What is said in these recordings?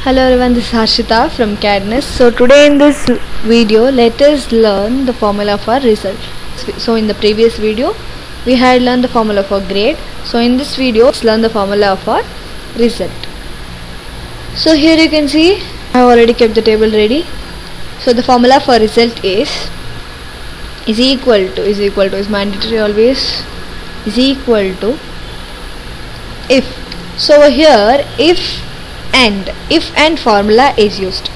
Hello everyone, this is Harshita from CAD NEST. So today in this video, let us learn the formula for result. So in the previous video, we had learned the formula for grade. So in this video, let's learn the formula for result. So here you can see, I have already kept the table ready. So the formula for result is equal to is mandatory always, is equal to if. So over here, if and formula is used.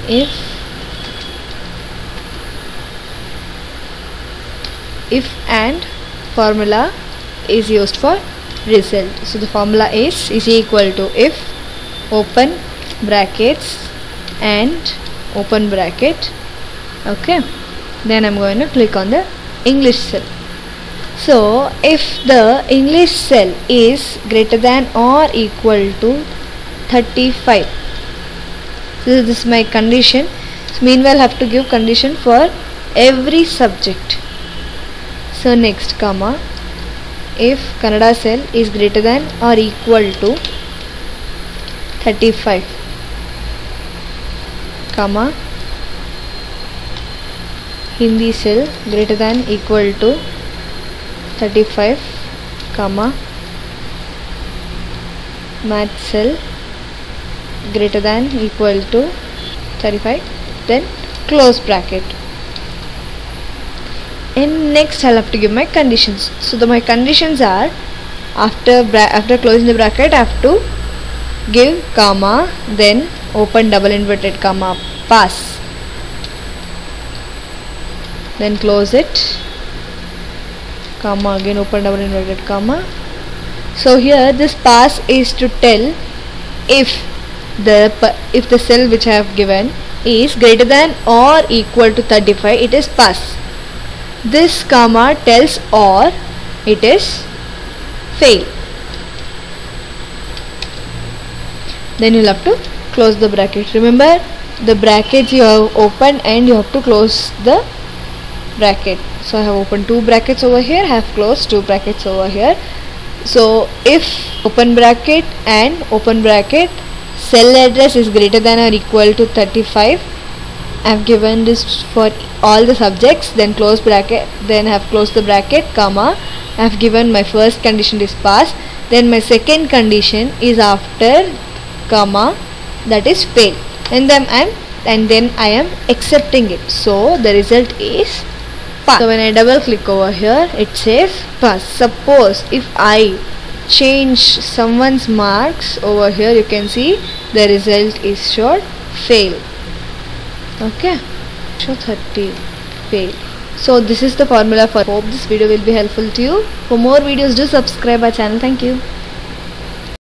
If and formula is used for result. So the formula is equal to if, open brackets and open bracket. Okay, then I'm going to click on the English cell. So if the English cell is greater than or equal to 35, so this is my condition. So meanwhile I have to give condition for every subject. So next, comma, if Kannada cell is greater than or equal to 35, comma, Hindi cell greater than equal to 35, comma, math cell greater than equal to 35, then close bracket. And next I'll have to give my conditions. So my conditions are, after closing the bracket I have to give comma, then open double inverted comma, pass, then close it, comma, again open double inverted comma. So here this pass is to tell if the cell which I have given is greater than or equal to 35, it is pass. This comma tells or, it is fail. Then you'll have to close the bracket. Remember, the brackets you have opened and you have to close the bracket. So I have opened two brackets over here, I have closed two brackets over here. So if open bracket and open bracket, cell address is greater than or equal to 35, I have given this for all the subjects, then close bracket, then I have closed the bracket, comma, I have given my first condition is pass, then my second condition is after comma, that is fail, and then I am accepting it. So the result is pass. So when I double click over here, it says pass. Suppose if I change someone's marks over here, you can see the result is showed fail. Okay, show 30, fail. So this is the formula for. Hope this video will be helpful to you. For more videos, do subscribe our channel. Thank you.